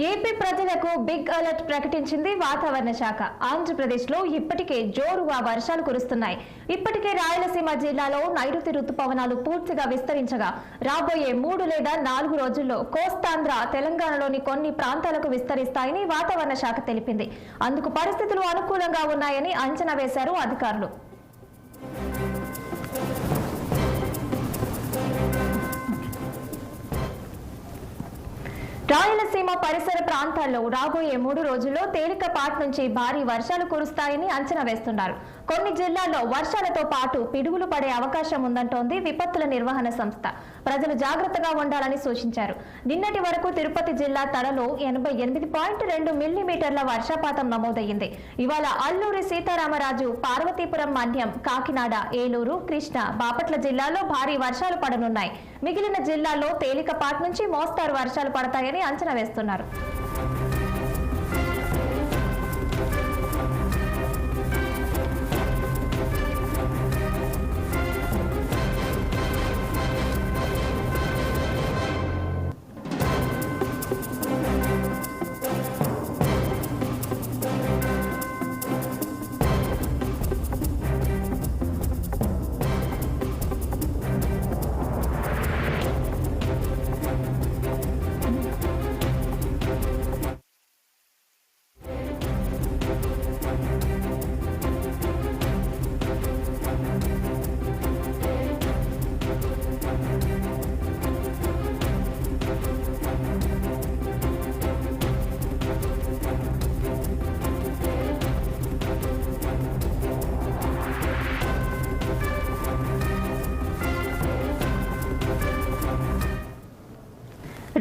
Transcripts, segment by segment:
AP ప్రజలకు big alert ప్రకటించింది వాతావరణ శాఖ. ఆంధ్రప్రదేశ్లో ఇప్పటికే జోరుగా వర్షాలు కురుస్తున్నాయి. ఇప్పటికే రాయలసీమ జిల్లాలో నైరుతి రుతుపవనాలు పూర్తిగా విస్తరించగా రాబోయే 3 లేదా 4 రోజుల్లో కోస్తాంధ్ర, తెలంగాణలోని కొన్ని ప్రాంతాలకు విస్తరిస్తాయని వాతావరణ శాఖ తెలిపింది. అందుకు పరిస్థితులు అనుకూలంగా ఉన్నాయని అంచనా వేశారు అధికారులు. రాయలసీమ పరిసర ప్రాంతాల్లో రాబోయే 3 రోజుల్లో తేలికపాటి నుంచి భారీ వర్షాలు కురుస్తాయని అంచనా వేస్తున్నారు. కొన్ని జిల్లాల్లో వర్షాలతో పాటు పిడుగులు పడే అవకాశం ఉందంటోంది విపత్తుల నిర్వహణ సంస్థ. ప్రజలు జాగ్రత్తగా ఉండాలని సూచించారు. నిన్నటి వరకు తిరుపతి జిల్లా తడలో 88.2 మిల్లీమీటర్ల వర్షపాతం నమోదయ్యింది. ఇవాళ అల్లూరి సీతారామరాజు, పార్వతీపురం మన్యం, కాకినాడ, ఏలూరు, కృష్ణా, బాపట్ల జిల్లాల్లో భారీ వర్షాలు పడనున్నాయి. మిగిలిన జిల్లాల్లో తేలికపాటి నుంచి మోస్తారు వర్షాలు పడతాయని అంచనా వేస్తున్నారు.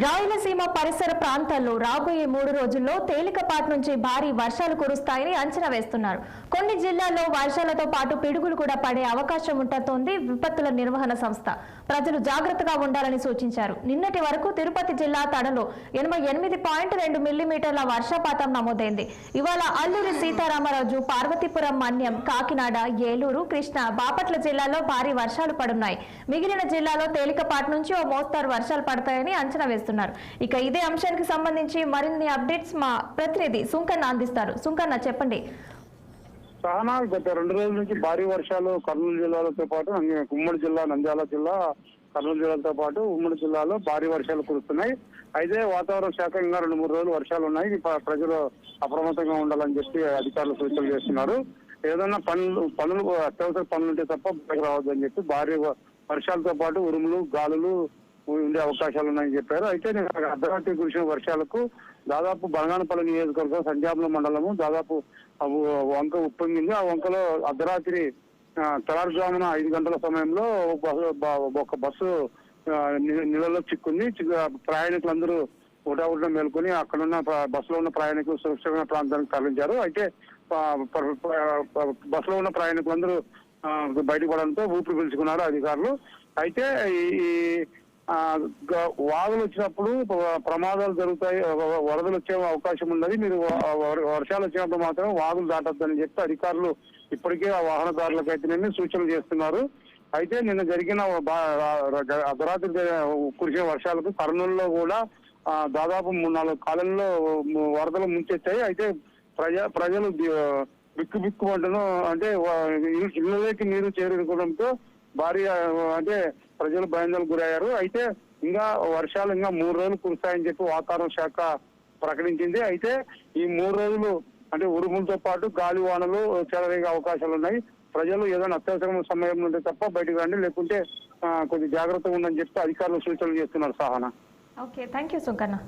రాయలసీమ పరిసర ప్రాంతాల్లో రాబోయే 3 రోజుల్లో తేలికపాటి నుంచి భారీ వర్షాలు కురుస్తాయని అంచనా వేస్తున్నారు. కొన్ని జిల్లాల్లో వర్షాలతో పాటు పిడుగులు కూడా పడే అవకాశం ఉంటోంది విపత్తుల నిర్వహణ సంస్థ. ప్రజలు జాగ్రత్తగా ఉండాలని సూచించారు. నిన్నటి వరకు తిరుపతి జిల్లా తడలో 88.2 మిల్లీమీటర్ల వర్షపాతం నమోదైంది. ఇవాళ అల్లూరి సీతారామరాజు, పార్వతీపురం మన్యం, కాకినాడ, ఏలూరు, కృష్ణా, బాపట్ల జిల్లాలో భారీ వర్షాలు పడున్నాయి. మిగిలిన జిల్లాలో తేలికపాటి నుంచి ఓ మోస్తారు వర్షాలు పడతాయని అంచనా వేస్తున్నారు. ఇక ఇదే అంశానికి సంబంధించి మరిన్ని అప్డేట్స్ మా ప్రతినిధి సుంకన్న అందిస్తారు. సుంకన్న, చెప్పండి. సహనా, గత 2 రోజుల నుంచి భారీ వర్షాలు కర్నూలు జిల్లాలతో పాటు ఉమ్మడి జిల్లా, నంద్యాల జిల్లా, కర్నూలు జిల్లాలతో పాటు ఉమ్మడి జిల్లాలో భారీ వర్షాలు కురుస్తున్నాయి. అయితే వాతావరణ శాఖ ఇంకా 2-3 రోజులు వర్షాలు ఉన్నాయి, ప్రజలు అప్రమత్తంగా ఉండాలని చెప్పి అధికారులు సూచనలు చేస్తున్నారు. ఏదైనా పనులు అత్యవసర పనులు ఉంటే తప్ప బయటకు రావద్దని చెప్పి భారీ వర్షాలతో పాటు ఉరుములు, గాలులు ఉండే అవకాశాలు ఉన్నాయని చెప్పారు. అయితే అర్ధరాత్రి కురిసిన వర్షాలకు దాదాపు బనగానపల్లి నియోజకవర్గం, సంజాబుల మండలము దాదాపు వంక ఉప్పొంగింది. ఆ వంకలో అర్ధరాత్రి తెల్లవారుజామున 5 గంటల సమయంలో ఒక బస్సు నీళ్ళలో చిక్కుంది. ప్రయాణికులందరూ ఉటావుట మేల్కొని అక్కడున్న బస్సులో ఉన్న ప్రయాణికులు సురక్షితమైన ప్రాంతానికి తరలించారు. అయితే బస్సులో ఉన్న ప్రయాణికులందరూ బయటకు పడడంతో ఊపిరి పీల్చుకున్నారు అధికారులు. అయితే ఈ వాగులు వచ్చినప్పుడు ప్రమాదాలు జరుగుతాయి, వరదలు వచ్చే అవకాశం ఉన్నది. మీరు వర్షాలు వచ్చినప్పుడు మాత్రం వాగులు దాటొద్దని చెప్పి అధికారులు ఇప్పటికే ఆ వాహనదారులకు అయితేనే సూచనలు చేస్తున్నారు. అయితే నిన్న జరిగిన అర్ధరాత్రి కురిసిన వర్షాలకు కర్నూలులో కూడా దాదాపు 3-4 కాలంలో వరదలు ముంచెత్తాయి. అయితే ప్రజలు బిక్కుమంటను అంటే ఇళ్లలోకి నీరు చేరుకోవడంతో భారీ అంటే ప్రజలు భయాందోళనకు గురయ్యారు. అయితే ఇంకా వర్షాలు ఇంకా 3 రోజులు కురుస్తాయని చెప్పి వాతావరణ శాఖ ప్రకటించింది. అయితే ఈ 3 రోజులు అంటే ఉరుములతో పాటు గాలి వానలు చెలరేగే అవకాశాలు ఉన్నాయి. ప్రజలు ఏదైనా అత్యవసరమైన సమయం ఉంటే తప్ప బయటకు రండి, లేకుంటే కొంచెం జాగ్రత్తగా ఉందని చెప్పి అధికారులు సూచనలు చేస్తున్నారు. Sahana. Okay, thank you Sunkanna.